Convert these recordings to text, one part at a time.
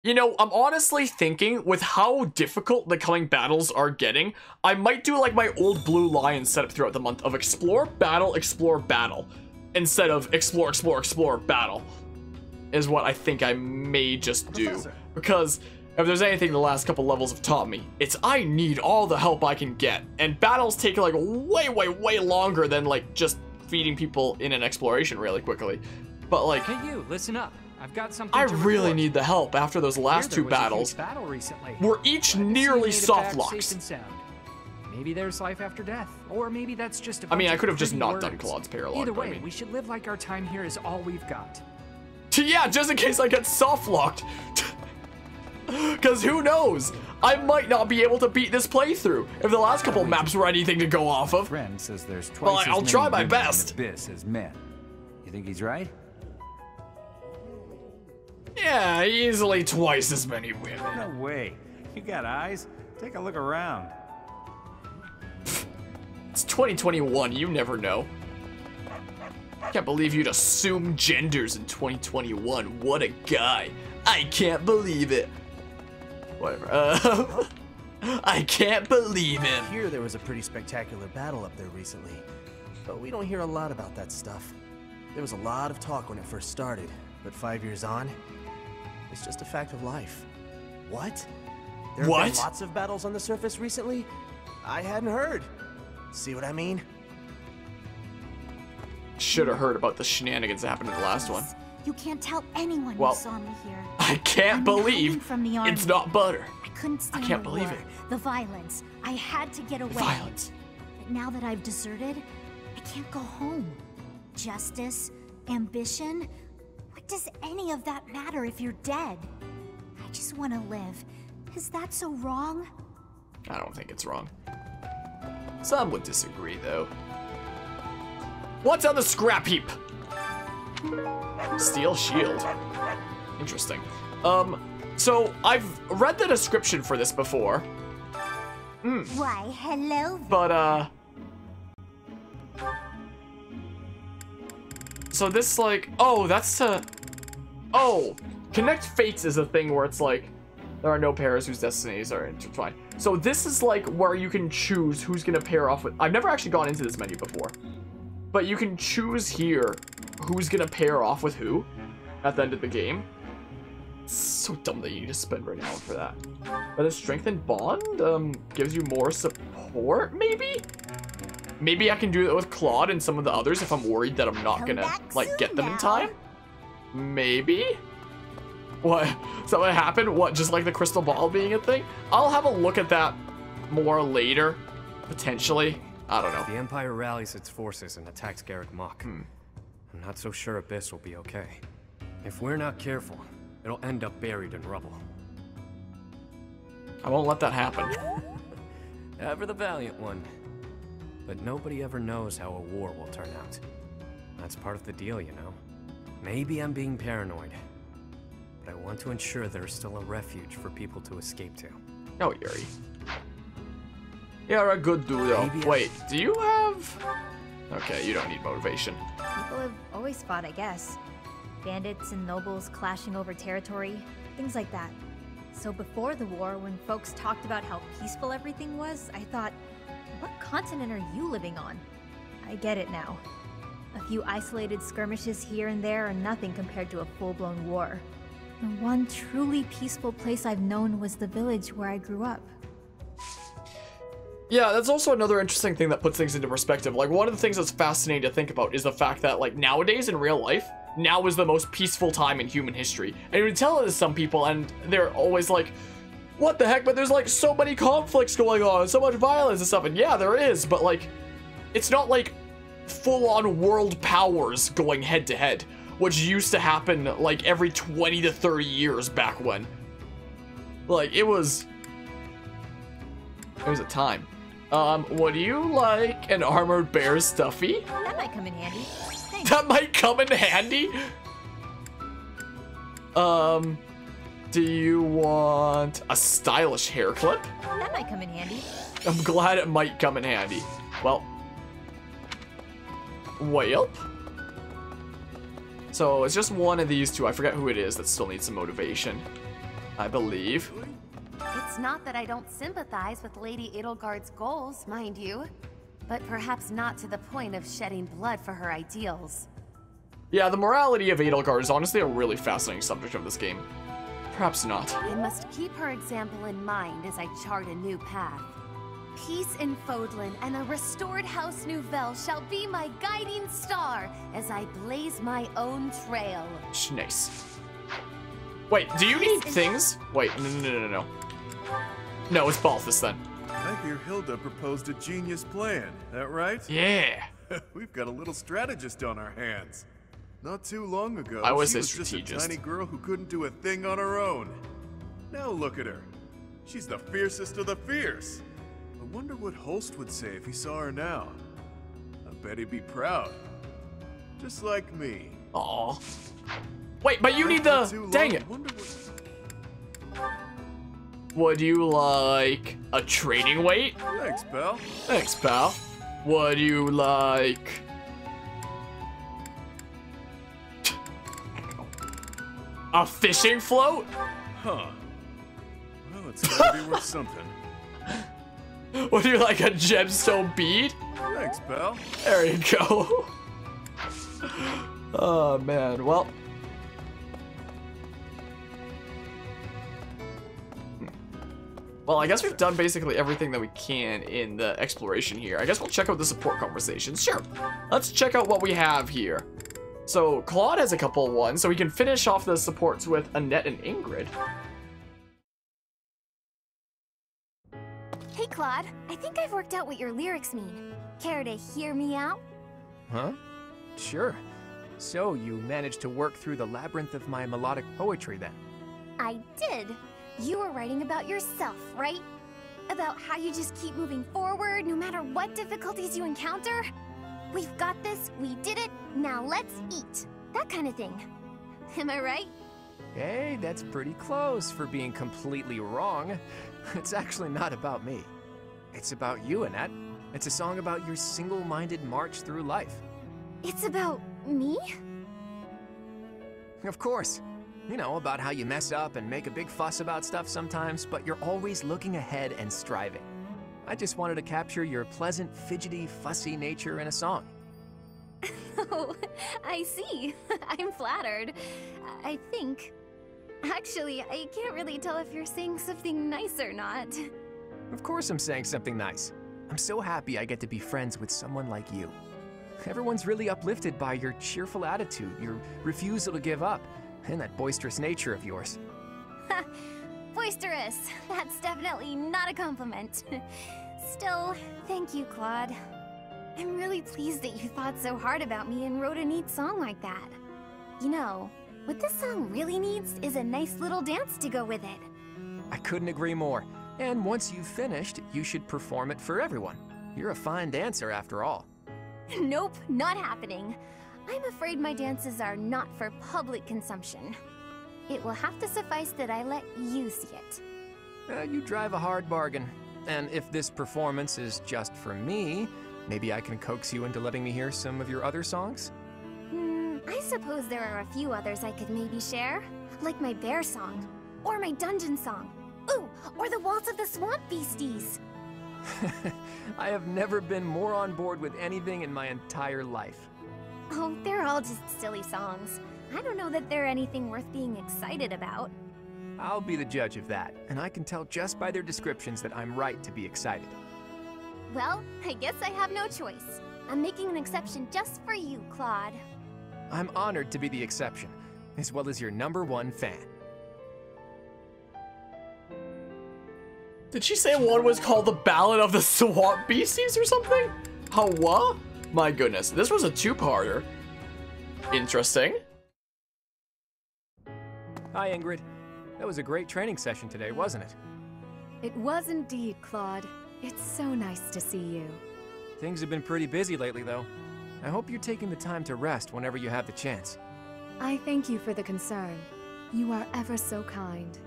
You know, I'm honestly thinking with how difficult the coming battles are getting, I might do like my old Blue Lion setup throughout the month of explore, battle, instead of explore, explore, explore, battle, is what I think I may just do. Professor. Because if there's anything the last couple levels have taught me, it's I need all the help I can get. And battles take like way longer than like just feeding people in an exploration really quickly. But like, Hey you, listen up. I've got something I to really report. need the help after those last two battles. Battle recently. Were each Glad to see nearly you made it soft back locks. safe and sound. Maybe there's life after death, or maybe that's just a I mean, bunch I of could have just pretty not words. done Claude's paralog. Either but way, I mean, we should live like our time here is all we've got. yeah, just in case I get soft locked. Because who knows? I might not be able to beat this playthrough if the last couple maps were anything to go off of. Friend says there's twice Well, as I'll many try my women best. in the abyss as men. You think he's right? Yeah, easily twice as many women. No way. You got eyes? Take a look around. It's 2021, you never know. Can't believe you'd assume genders in 2021. What a guy. I can't believe it. Whatever. I can't believe him. I hear there was a pretty spectacular battle up there recently, but we don't hear a lot about that stuff. There was a lot of talk when it first started, but 5 years on, it's just a fact of life. What? There have been lots of battles on the surface recently? I hadn't heard. See what I mean? Should have heard about the shenanigans that happened in the last one. You can't tell anyone Well, you saw me here. I can't I'm believe hiding from the army. it's not butter. I couldn't stand can't the believe war, it. the violence. I had to get away. Violence. But now that I've deserted, I can't go home. Justice, ambition, what does any of that matter if you're dead? I just want to live. Is that so wrong? I don't think it's wrong. Some would disagree, though. What's on the scrap heap? Steel shield. Interesting. So I've read the description for this before. Why, hello. But, so this, like, oh, that's to, oh, Connect Fates is a thing where it's like, there are no pairs whose destinies are intertwined. So this is like where you can choose who's gonna pair off with, I've never actually gone into this menu before, but you can choose here who's gonna pair off with who at the end of the game. It's so dumb that you need to spend right now for that. But a strengthened bond gives you more support, maybe? Maybe I can do that with Claude and some of the others if I'm worried that I'm not gonna like get them in time. Maybe? What? Is that what happened? What, just like the crystal ball being a thing? I'll have a look at that more later, potentially. I don't know. The Empire rallies its forces and attacks Garrett Mach. I'm not so sure Abyss will be okay. If we're not careful, it'll end up buried in rubble. I won't let that happen. Ever the valiant one. But nobody ever knows how a war will turn out. That's part of the deal, you know. Maybe I'm being paranoid. But I want to ensure there's still a refuge for people to escape to. No, Yuri. You're a good dude, though. Maybe Wait, do you have... Okay, you don't need motivation. People have always fought, I guess. Bandits and nobles clashing over territory, things like that. So before the war, when folks talked about how peaceful everything was, I thought, what continent are you living on? I get it now. A few isolated skirmishes here and there are nothing compared to a full-blown war. The one truly peaceful place I've known was the village where I grew up. Yeah, that's also another interesting thing that puts things into perspective. Like, one of the things that's fascinating to think about is the fact that, like, nowadays in real life, now is the most peaceful time in human history. And you tell it to some people, and they're always like, what the heck? But there's, like, so many conflicts going on, so much violence and stuff. And yeah, there is, but, like, it's not, like, full-on world powers going head-to-head, which used to happen, like, every 20 to 30 years back when. Like, it was a time. Would you like an armored bear stuffy? That might come in handy. Thanks. That might come in handy? Do you want a stylish hair clip? That might come in handy. I'm glad it might come in handy. Well. So it's just one of these two. I forget who it is that still needs some motivation. I believe. It's not that I don't sympathize with Lady Edelgard's goals, mind you, but perhaps not to the point of shedding blood for her ideals. Yeah, the morality of Edelgard is honestly a really fascinating subject of this game. Perhaps not. I must keep her example in mind as I chart a new path. Peace in Fodlan and a restored House Nouvelle shall be my guiding star as I blaze my own trail. Nice. Wait, do you need things? Wait, no. No, it's Balthus then. I hear Hilda proposed a genius plan, that right? Yeah. We've got a little strategist on our hands. Not too long ago, I was she a was just a strategist. tiny girl who couldn't do a thing on her own. Now look at her. She's the fiercest of the fierce. I wonder what Holst would say if he saw her now. I bet he'd be proud. Just like me. Aw. Wait, but you need the... Dang it. Would you like a training weight? Thanks, pal. Thanks, pal. Would you like... a fishing float? Huh. Well, it's gotta be worth something. Would you like a gemstone bead? Thanks, pal. There you go. Oh, man. Well... Well, I guess we've done basically everything that we can in the exploration here. I guess we'll check out the support conversations. Sure. Let's check out what we have here. So, Claude has a couple of ones, so we can finish off the supports with Annette and Ingrid. Hey, Claude. I think I've worked out what your lyrics mean. Care to hear me out? Huh? Sure. So, you managed to work through the labyrinth of my melodic poetry then? I did. You were writing about yourself, right? About how you just keep moving forward no matter what difficulties you encounter? We've got this, we did it, now let's eat. That kind of thing. Am I right? Hey, that's pretty close for being completely wrong. It's actually not about me. It's about you, Annette. It's a song about your single-minded march through life. It's about me? Of course. You know, about how you mess up and make a big fuss about stuff sometimes, but you're always looking ahead and striving. I just wanted to capture your pleasant, fidgety, fussy nature in a song. Oh, I see. I'm flattered. I think. Actually, I can't really tell if you're saying something nice or not. Of course I'm saying something nice. I'm so happy I get to be friends with someone like you. Everyone's really uplifted by your cheerful attitude, your refusal to give up, and that boisterous nature of yours. Boisterous. That's definitely not a compliment. Still, thank you, Claude. I'm really pleased that you thought so hard about me and wrote a neat song like that. You know, what this song really needs is a nice little dance to go with it. I couldn't agree more. And once you've finished, you should perform it for everyone. You're a fine dancer after all. Nope, not happening. I'm afraid my dances are not for public consumption. It will have to suffice that I let you see it. You drive a hard bargain. And if this performance is just for me, maybe I can coax you into letting me hear some of your other songs? I suppose there are a few others I could maybe share. Like my bear song, or my dungeon song. Ooh, or the Waltz of the Swamp Beasties. I have never been more on board with anything in my entire life. Oh, they're all just silly songs. I don't know that they're anything worth being excited about. I'll be the judge of that, and I can tell just by their descriptions that I'm right to be excited. Well, I guess I have no choice. I'm making an exception just for you, Claude. I'm honored to be the exception, as well as your #1 fan. Did she say one was called the Ballad of the Swamp Beasties or something? How what? My goodness, this was a two-parter. Interesting. Hi, Ingrid. That was a great training session today, wasn't it? It was indeed, Claude. It's so nice to see you. Things have been pretty busy lately, though. I hope you're taking the time to rest whenever you have the chance. I thank you for the concern. You are ever so kind.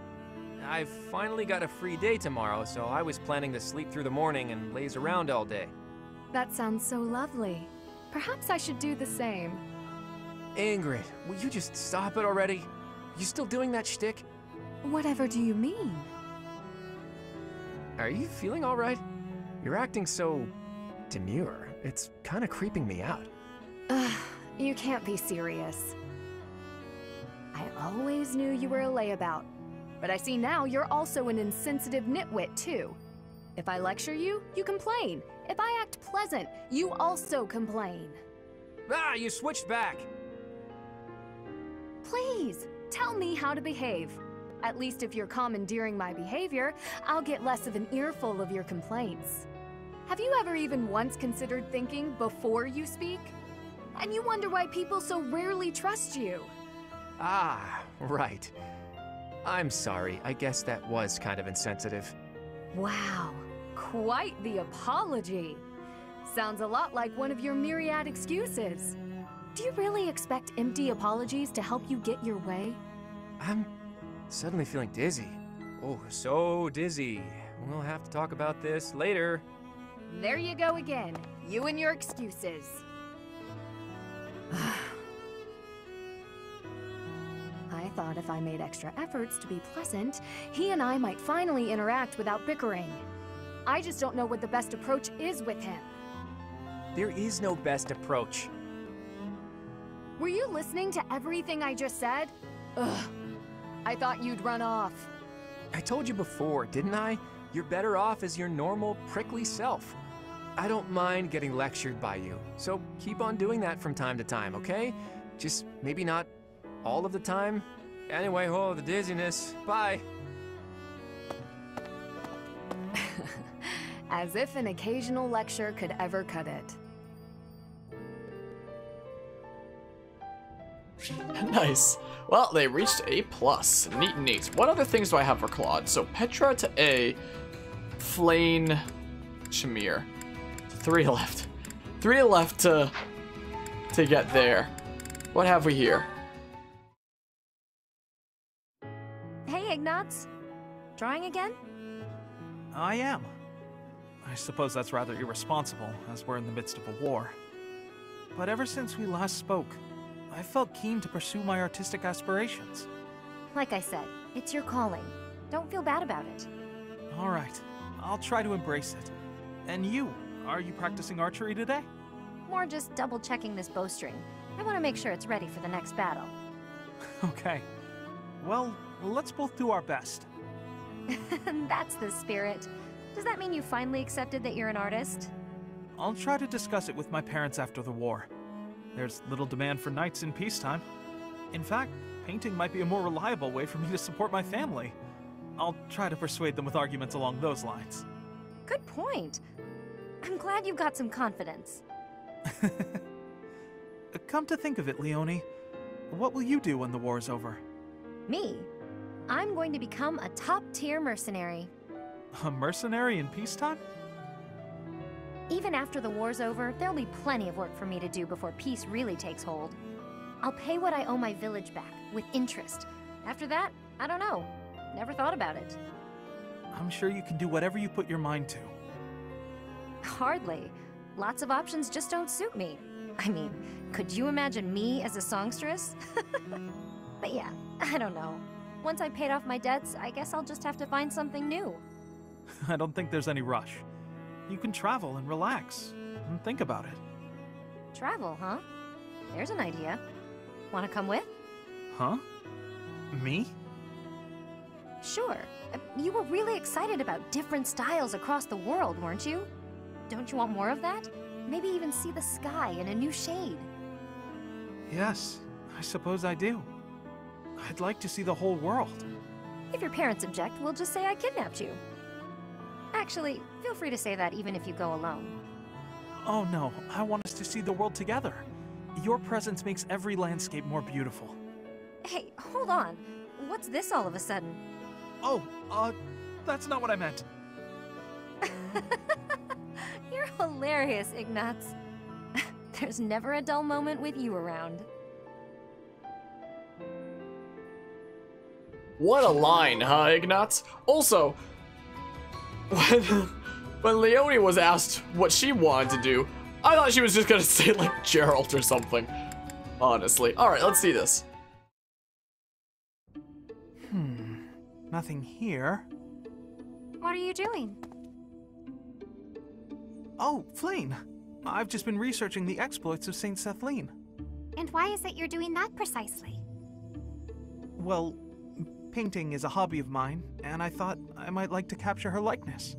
I've finally got a free day tomorrow, so I was planning to sleep through the morning and laze around all day. That sounds so lovely. Perhaps I should do the same. Ingrid, will you just stop it already? You still doing that shtick? Whatever do you mean? Are you feeling all right? You're acting so demure. It's kind of creeping me out. You can't be serious. I always knew you were a layabout, but I see now you're also an insensitive nitwit too. If I lecture you, you complain. If I act pleasant, you also complain. Ah, you switched back. Please, tell me how to behave. At least if you're commandeering my behavior, I'll get less of an earful of your complaints. Have you ever even once considered thinking before you speak? And you wonder why people so rarely trust you. Ah, right. I'm sorry. I guess that was kind of insensitive. Wow, quite the apology. Sounds a lot like one of your myriad excuses. Do you really expect empty apologies to help you get your way? I'm suddenly feeling dizzy. Oh, so dizzy. We'll have to talk about this later. There you go again. You and your excuses. I thought if I made extra efforts to be pleasant, he and I might finally interact without bickering. I just don't know what the best approach is with him. There is no best approach. Were you listening to everything I just said? Ugh. I thought you'd run off. I told you before, didn't I? You're better off as your normal, prickly self. I don't mind getting lectured by you, so keep on doing that from time to time, okay? Just maybe not all of the time. Anyway, oh, the dizziness. Bye. As if an occasional lecture could ever cut it. Nice. Well, they reached A+. Neat, neat. What other things do I have for Claude? So Petra to A, Flane, Shamir. 3 left. 3 left to get there. What have we here? Hey, Ignatz. Drawing again? I am. I suppose that's rather irresponsible, as we're in the midst of a war. But ever since we last spoke, I felt keen to pursue my artistic aspirations. Like I said, it's your calling. Don't feel bad about it. All right, I'll try to embrace it. And you, are you practicing archery today? More just double-checking this bowstring. I want to make sure it's ready for the next battle. Okay. Well, let's both do our best. That's the spirit. Does that mean you finally accepted that you're an artist? I'll try to discuss it with my parents after the war. There's little demand for knights in peacetime. In fact, painting might be a more reliable way for me to support my family. I'll try to persuade them with arguments along those lines. Good point. I'm glad you've got some confidence. Come to think of it, Leonie, what will you do when the war is over? Me? I'm going to become a top-tier mercenary. A mercenary in peacetime? Even after the war's over, there'll be plenty of work for me to do before peace really takes hold. I'll pay what I owe my village back, with interest. After that, I don't know. Never thought about it. I'm sure you can do whatever you put your mind to. Hardly. Lots of options just don't suit me. I mean, could you imagine me as a songstress? But yeah, I don't know. Once I've paid off my debts, I guess I'll just have to find something new. I don't think there's any rush. You can travel and relax, and think about it. Travel, huh? There's an idea. Want to come with? Huh? Me? Sure. You were really excited about different styles across the world, weren't you? Don't you want more of that? Maybe even see the sky in a new shade. Yes, I suppose I do. I'd like to see the whole world. If your parents object, we'll just say I kidnapped you. Actually, feel free to say that even if you go alone. Oh no, I want us to see the world together. Your presence makes every landscape more beautiful. Hey, hold on. What's this all of a sudden? Oh, that's not what I meant. You're hilarious, Ignatz. There's never a dull moment with you around. What a line, huh, Ignatz? Also, when Leonie was asked what she wanted to do, I thought she was just gonna say, like, Geralt or something. Honestly. Alright, let's see this. Nothing here. What are you doing? Oh, Flayn! I've just been researching the exploits of Saint Sethlene. And why is it you're doing that precisely? Well, painting is a hobby of mine, and I thought I might like to capture her likeness.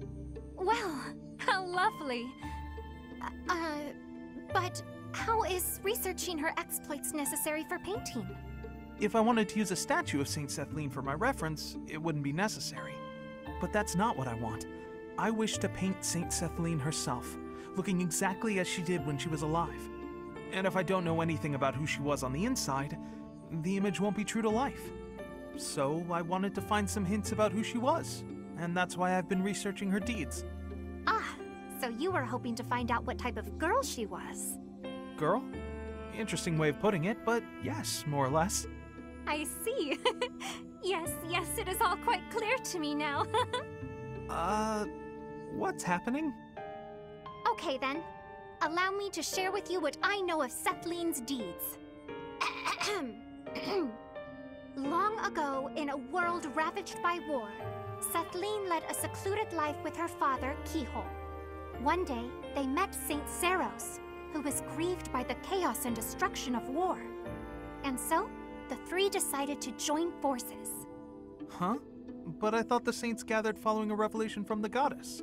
Well, how lovely. But how is researching her exploits necessary for painting? If I wanted to use a statue of Saint Sethlene for my reference, it wouldn't be necessary. But that's not what I want. I wish to paint Saint Sethlene herself, looking exactly as she did when she was alive. And if I don't know anything about who she was on the inside, the image won't be true to life. So I wanted to find some hints about who she was, and that's why I've been researching her deeds. Ah, so you were hoping to find out what type of girl she was. Girl? Interesting way of putting it, but yes, more or less. I see. Yes, it is all quite clear to me now. What's happening? Okay then. Allow me to share with you what I know of Sethlene's deeds. Long ago, in a world ravaged by war, Sethlene led a secluded life with her father, Keyhole. One day, they met Saint Zeros, who was grieved by the chaos and destruction of war. And so, the three decided to join forces. Huh? But I thought the saints gathered following a revelation from the goddess.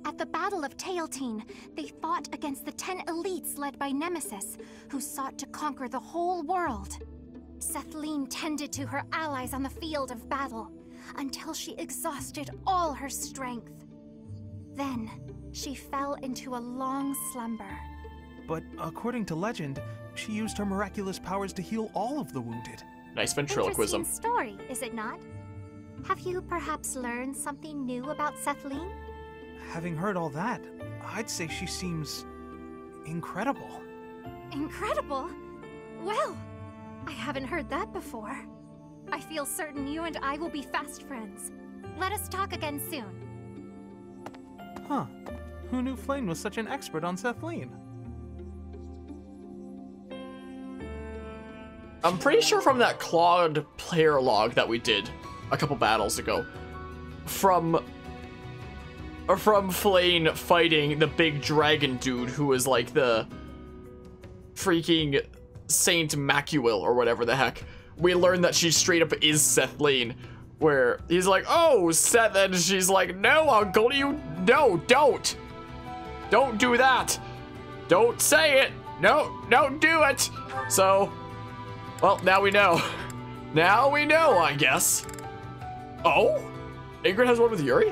At the Battle of Tailtine, they fought against the 10 elites led by Nemesis, who sought to conquer the whole world. Sethlene tended to her allies on the field of battle, until she exhausted all her strength. Then, she fell into a long slumber. But according to legend, she used her miraculous powers to heal all of the wounded. Nice ventriloquism. Interesting story, is it not? Have you perhaps learned something new about Sethlene? Having heard all that, I'd say she seems incredible. Incredible? Well, I haven't heard that before. I feel certain you and I will be fast friends. Let us talk again soon. Huh. Who knew Flayn was such an expert on Sethlene? I'm pretty sure from that Claude player log that we did a couple battles ago, from Flayn fighting the big dragon dude who was like the freaking Saint Macuil or whatever the heck, we learned that she straight up is Sethlene, where he's like, oh, Seth, and she's like, no, Uncle, no, don't do that. Don't say it. No, don't do it. So, well, now we know. Now we know, I guess. Oh? Ingrid has one with Yuri?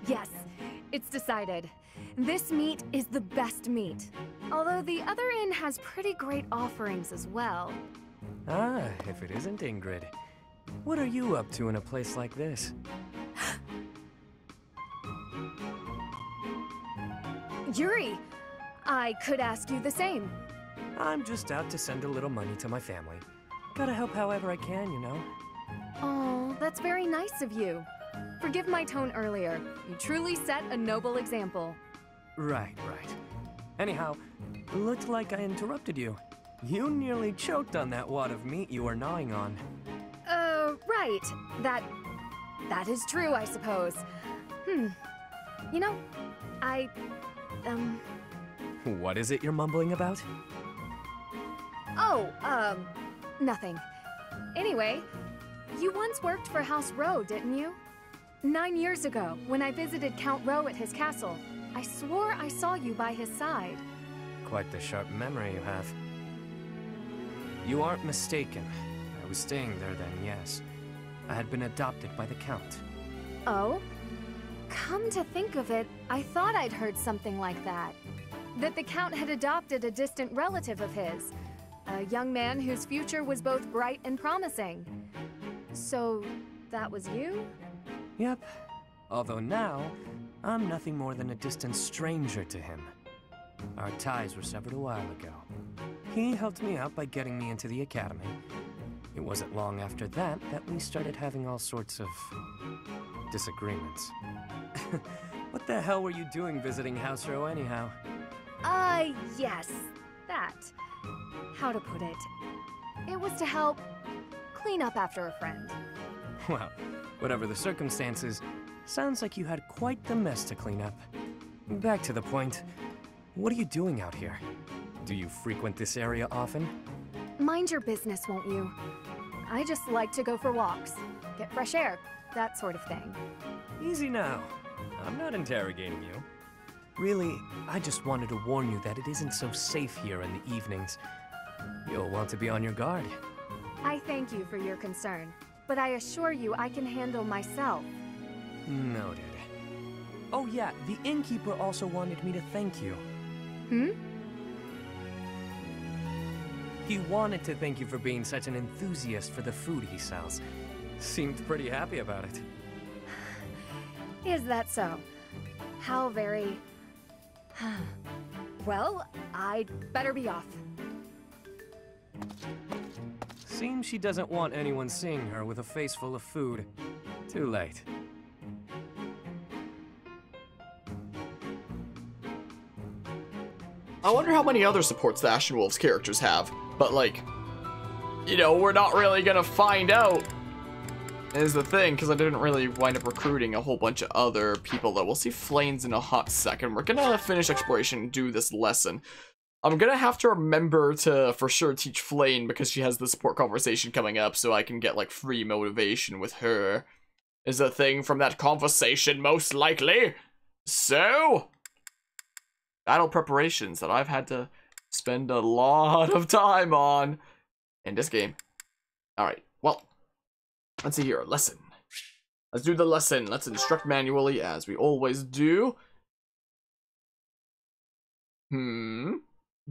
Yes, it's decided. This meat is the best meat. Although the other inn has pretty great offerings as well. Ah, if it isn't Ingrid. What are you up to in a place like this? Yuri, I could ask you the same. I'm just out to send a little money to my family. Gotta help however I can, you know? Oh, that's very nice of you. Forgive my tone earlier. You truly set a noble example. Right. Anyhow, looked like I interrupted you. You nearly choked on that wad of meat you were gnawing on. Right. That is true, I suppose. You know, What is it you're mumbling about? Oh, nothing. Anyway, you once worked for House Rowe, didn't you? 9 years ago, when I visited Count Rowe at his castle, I swore I saw you by his side. Quite the sharp memory you have. You aren't mistaken. I was staying there then, yes. I had been adopted by the Count. Oh? Come to think of it, I thought I'd heard something like that. That the Count had adopted a distant relative of his. A young man whose future was both bright and promising. So, that was you? Yep. Although now, I'm nothing more than a distant stranger to him. Our ties were severed a while ago. He helped me out by getting me into the academy. It wasn't long after that that we started having all sorts of disagreements. What the hell were you doing visiting House Rowe anyhow? Yes, that. How to put it? It was to help clean up after a friend. Well, whatever the circumstances, sounds like you had quite the mess to clean up. Back to the point, what are you doing out here? Do you frequent this area often? Mind your business, won't you? I just like to go for walks, get fresh air, that sort of thing. Easy now. I'm not interrogating you. Really, I just wanted to warn you that it isn't so safe here in the evenings. You'll want to be on your guard. I thank you for your concern, but I assure you I can handle myself. Noted. Oh yeah, the innkeeper also wanted me to thank you. Hmm? He wanted to thank you for being such an enthusiast for the food he sells. Seemed pretty happy about it. Is that so? How very... Well, I'd better be off. Seems she doesn't want anyone seeing her with a face full of food. Too late. I wonder how many other supports the Ashen Wolves characters have, but like, you know, we're not really gonna find out, is the thing, because I didn't really wind up recruiting a whole bunch of other people, though. We'll see Flames in a hot second. We're gonna finish exploration and do this lesson. I'm gonna have to remember to, for sure, teach Flame, because she has the support conversation coming up, so I can get, like, free motivation with her. Is the thing from that conversation, most likely. So, battle preparations that I've had to spend a lot of time on in this game. Alright, well, let's see here, lesson. Let's do the lesson. Let's instruct manually, as we always do.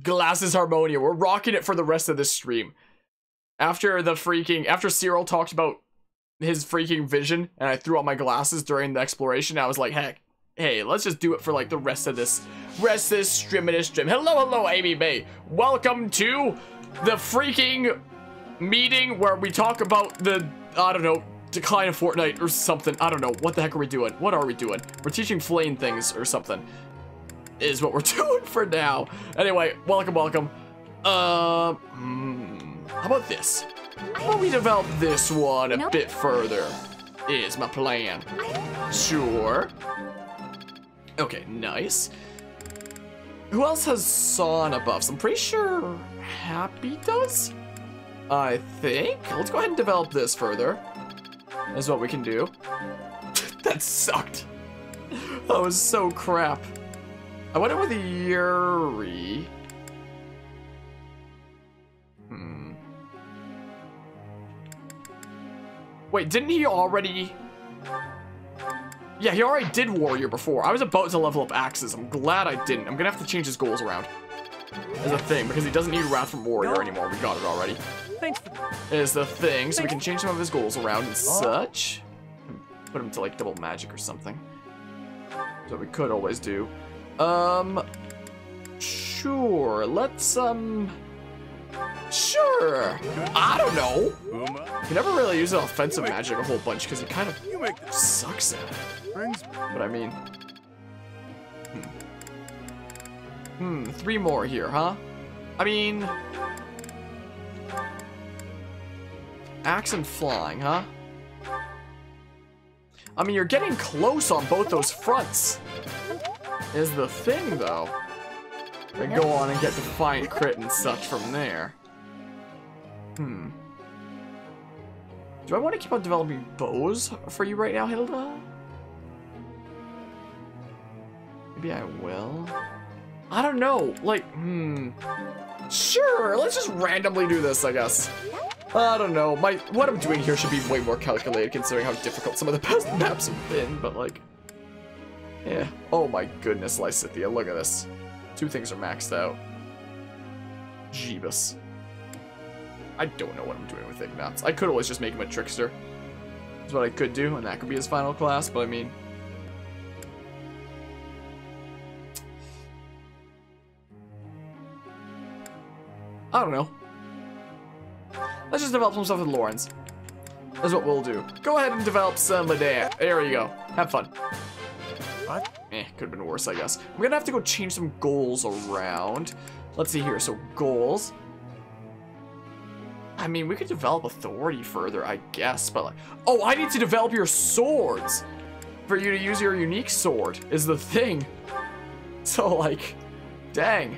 Glasses Harmonia. We're rocking it for the rest of this stream. After Cyril talked about his freaking vision, and I threw out my glasses during the exploration, I was like, heck, hey, let's just do it for like the rest of this stream. Hello, Amy May. Welcome to the freaking meeting where we talk about the, I don't know, decline of Fortnite or something. I don't know. What the heck are we doing? What are we doing? We're teaching Flame things or something. Is what we're doing for now. Anyway, welcome. How about this? How about we develop this one a bit further? Is my plan. Sure. Okay, nice. Who else has sauna buffs? I'm pretty sure Happy does? I think. Let's go ahead and develop this further. That's what we can do. That sucked. That was so crap. I wonder with Yuri. Wait, didn't he already... Yeah, he already did Warrior before. I was about to level up Axes. I'm glad I didn't. I'm gonna have to change his goals around. Is a thing, because he doesn't need Wrath from Warrior anymore. We got it already. Is the thing, so we can change some of his goals around and such. Put him to like double magic or something. So we could always do. Sure. Let's sure. I don't know. He never really uses offensive magic a whole bunch because he kind of sucks at it. But I mean, 3 more here, huh? I mean, axe and flying, huh? I mean, you're getting close on both those fronts. Is the thing, though. I go on and get Defiant Crit and such from there. Do I want to keep on developing bows for you right now, Hilda? Maybe I will. I don't know. Like, Sure, let's just randomly do this, I guess. I don't know. What I'm doing here should be way more calculated considering how difficult some of the past maps have been, but like... Yeah. Oh my goodness, Lysithia, look at this. 2 things are maxed out. Jeebus. I don't know what I'm doing with Ignatz. I could always just make him a trickster. That's what I could do, and that could be his final class, but I mean... I don't know. Let's just develop some stuff with Lawrence. That's what we'll do. Go ahead and develop some Medea. There you go. Have fun. What? Could have been worse, I guess. We're gonna have to go change some goals around. Let's see here. So, goals. I mean, we could develop authority further, I guess, but like... Oh, I need to develop your swords! For you to use your unique sword, is the thing. So, like, dang.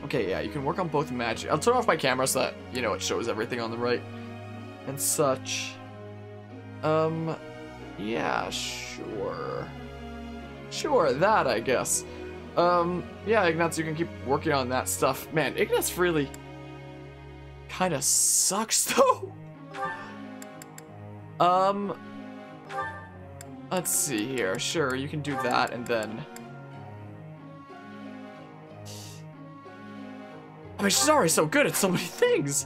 Okay, yeah, you can work on both magic. I'll turn off my camera so that, you know, it shows everything on the right. And such. Yeah, sure. Sure, that, I guess. Yeah, Ignatz, you can keep working on that stuff. Man, Ignatz really kind of sucks, though. Let's see here. Sure, you can do that, and then... I mean, she's already so good at so many things.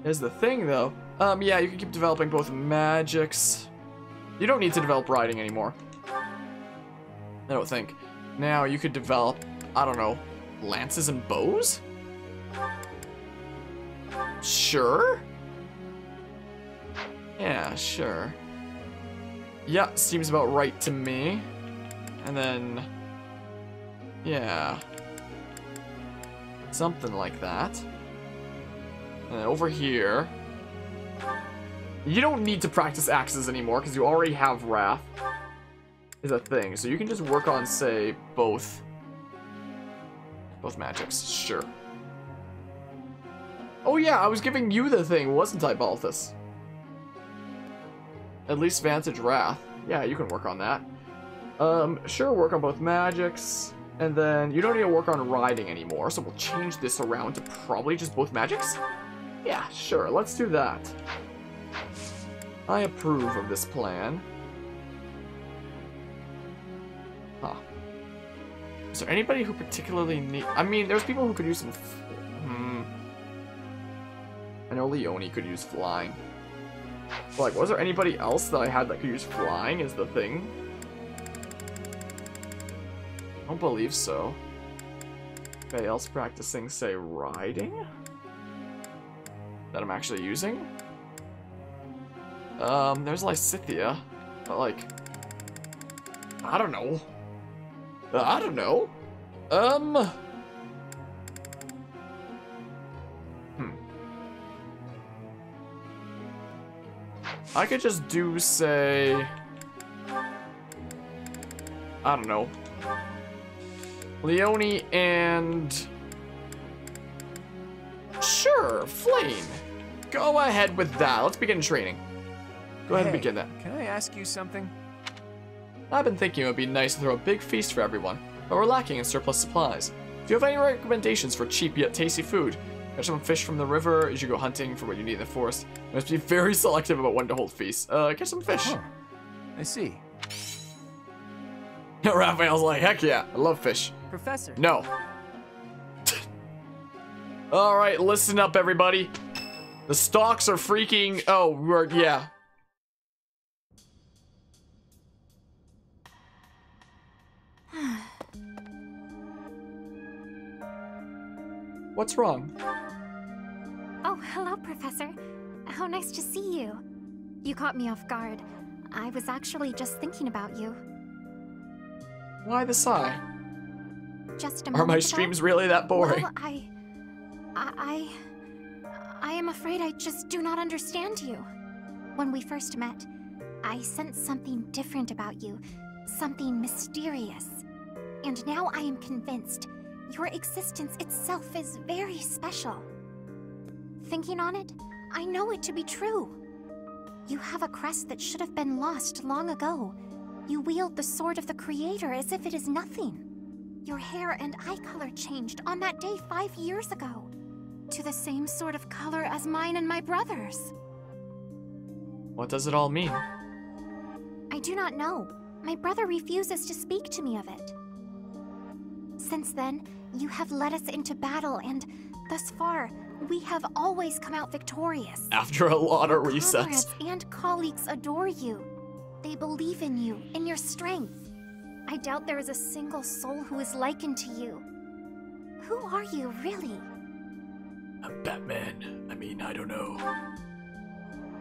Here's the thing, though. Yeah, you can keep developing both magics. You don't need to develop riding anymore. I don't think. Now, you could develop, I don't know, lances and bows? Sure? Yeah, sure. Yeah, seems about right to me. And then... yeah. Something like that. And then over here... you don't need to practice axes anymore, because you already have Wrath. Is a thing. So you can just work on, say, both magics. Sure. Oh yeah, I was giving you the thing, wasn't I, Balthus? At least Vantage Wrath. Yeah, you can work on that. Sure, work on both magics. And then you don't need to work on riding anymore, so we'll change this around to probably just both magics? Yeah, sure, let's do that. I approve of this plan. Huh. Is there anybody who particularly need... I mean, there's people who could use some... I know Leone could use flying. But, like, was there anybody else that I had that could use flying is the thing? I don't believe so. Anybody else practicing, say, riding? That I'm actually using? There's Lysithea. But, like... I don't know. I don't know. I could just do, say... I don't know. Leone and... sure, Flame. Go ahead with that. Let's begin training. Go ahead and begin that. Can I ask you something? I've been thinking it would be nice to throw a big feast for everyone, but we're lacking in surplus supplies. Do you have any recommendations for cheap yet tasty food? Catch some fish from the river as you go hunting for what you need in the forest. You must be very selective about when to hold feasts. Catch some fish. Huh. I see. Raphael's like, heck yeah, I love fish. Professor. No. Alright, listen up, everybody. The stalks are freaking... oh, yeah. What's wrong? Oh, hello, Professor. How nice to see you. You caught me off guard. I was actually just thinking about you. Why the sigh? Just a Are moment my ago? streams really that boring? Well, I am afraid I just do not understand you. When we first met, I sensed something different about you, something mysterious. And now I am convinced your existence itself is very special. Thinking on it, I know it to be true. You have a crest that should have been lost long ago. You wield the sword of the Creator as if it is nothing. Your hair and eye color changed on that day 5 years ago, to the same sort of color as mine and my brother's. What does it all mean? I do not know. My brother refuses to speak to me of it. Since then, you have led us into battle, and thus far, we have always come out victorious. After a lot of Your resets. comrades and colleagues adore you. They believe in you, in your strength. I doubt there is a single soul who is likened to you. Who are you, really? I'm Batman. I mean, I don't know.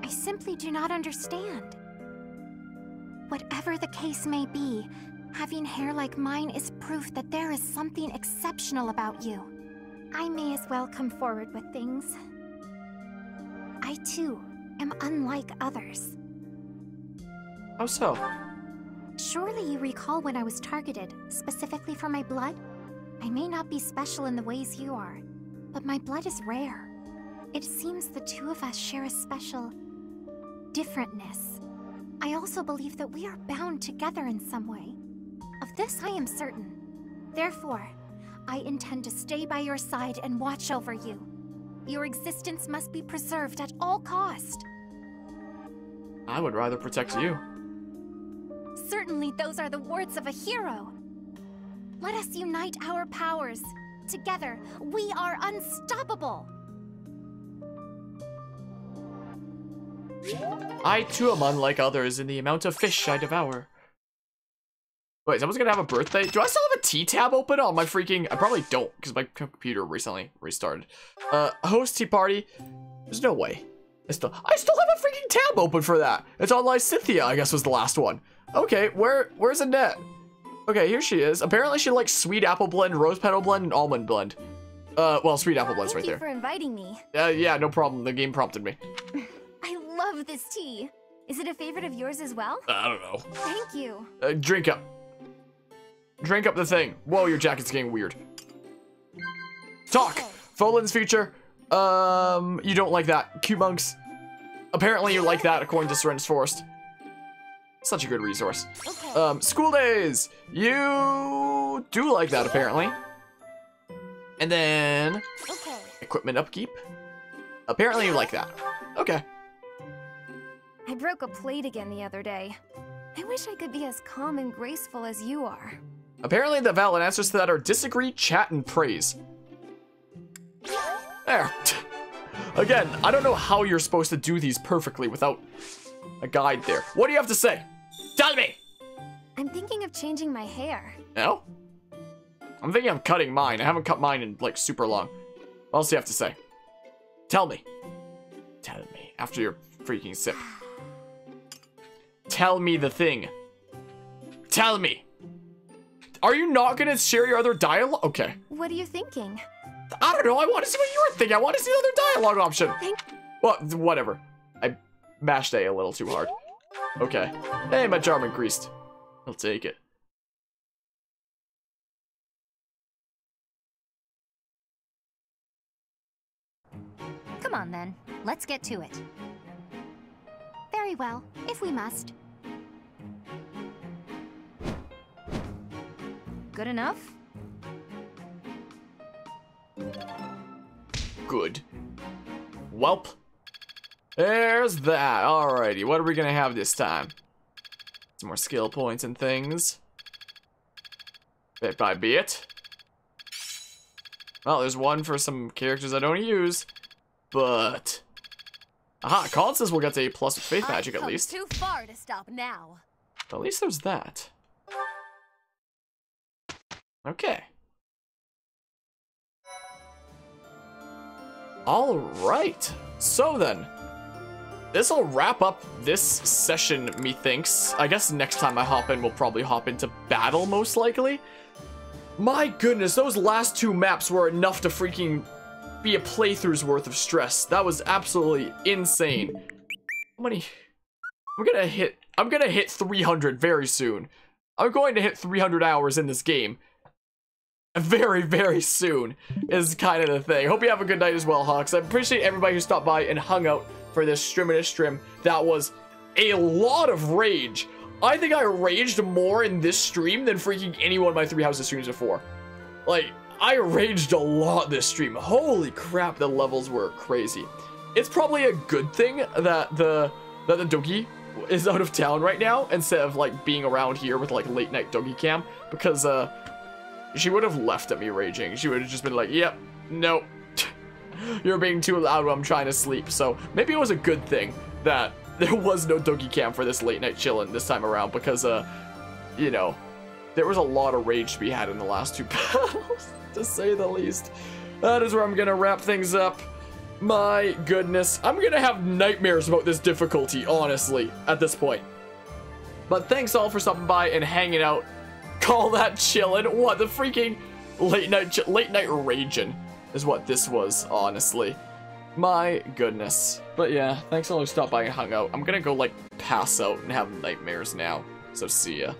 I simply do not understand. Whatever the case may be, having hair like mine is proof that there is something exceptional about you. I may as well come forward with things. I too am unlike others. How so? Surely you recall when I was targeted, specifically for my blood? I may not be special in the ways you are, but my blood is rare. It seems the two of us share a special differentness. I also believe that we are bound together in some way. Of this I am certain. Therefore, I intend to stay by your side and watch over you. Your existence must be preserved at all cost. I would rather protect you. Certainly those are the words of a hero. Let us unite our powers. Together, we are unstoppable. I too am unlike others in the amount of fish I devour. Wait, someone's gonna have a birthday? Do I still have a T-tab open on my freaking... I probably don't, because my computer recently restarted. Host tea party? There's no way. I still have a freaking tab open for that. It's on Lysithia, I guess was the last one. Okay, where's Annette? Okay, here she is. Apparently she likes sweet apple blend, rose petal blend, and almond blend. Well, sweet apple blend's right there. Thank you for inviting me. Yeah, no problem. The game prompted me. I love this tea. Is it a favorite of yours as well? I don't know. Thank you. Drink up. Drink up the thing. Whoa, your jacket's getting weird. Talk. Okay. Folin's future. You don't like that. Cute monks. Apparently you like that, according to Serenus Forest. Such a good resource. Okay. School days. You do like that, apparently. And then... Okay. Equipment upkeep. Apparently you like that. Okay. I broke a plate again the other day. I wish I could be as calm and graceful as you are. Apparently the valid answers to that are disagree, chat, and praise. There. Again, I don't know how you're supposed to do these perfectly without a guide there. What do you have to say? Tell me! I'm thinking of changing my hair. No? I'm thinking of cutting mine. I haven't cut mine in, like, super long. What else do you have to say? Tell me. Tell me. After your freaking sip. Tell me the thing. Tell me. Are you not gonna share your other dialogue? Okay. What are you thinking? I don't know. I want to see what you're thinking. I want to see the other dialogue option. Well, whatever. I mashed A little too hard. Okay. Hey, my charm increased. I'll take it. Come on, then. Let's get to it. Very well, if we must. Good enough? Good. Welp. There's that. Alrighty, what are we gonna have this time? Some more skill points and things. Bit by bit. Well, there's one for some characters I don't use, but... Aha, Constance will get to A+ with Faith Magic at least. Too far to stop now. At least there's that. Okay. Alright. So then, this'll wrap up this session, methinks. I guess next time I hop in, we'll probably hop into battle, most likely. My goodness, those last two maps were enough to freaking be a playthrough's worth of stress. That was absolutely insane. How many? I'm gonna hit 300 very soon. I'm going to hit 300 hours in this game. Very, very soon is kind of the thing. Hope you have a good night as well, Hawks. I appreciate everybody who stopped by and hung out for this stream. That was a lot of rage. I think I raged more in this stream than freaking any one of my 3 houses streams before. Like, I raged a lot this stream. Holy crap, the levels were crazy. It's probably a good thing that the Dougie is out of town right now instead of like being around here with like late night Dougie cam, because she would have left at me raging. She would have just been like, yep, nope. You're being too loud when I'm trying to sleep. So maybe it was a good thing that there was no Dougie cam for this late night chillin' this time around, because, you know, there was a lot of rage to be had in the last 2 battles, to say the least. That is where I'm gonna wrap things up. My goodness. I'm gonna have nightmares about this difficulty, honestly, at this point. But thanks all for stopping by and hanging out. Call that chillin'. What, the freaking late night ragin' is what this was, honestly. My goodness. But yeah, thanks for all who stopped by and hung out. I'm gonna go, like, pass out and have nightmares now. So see ya.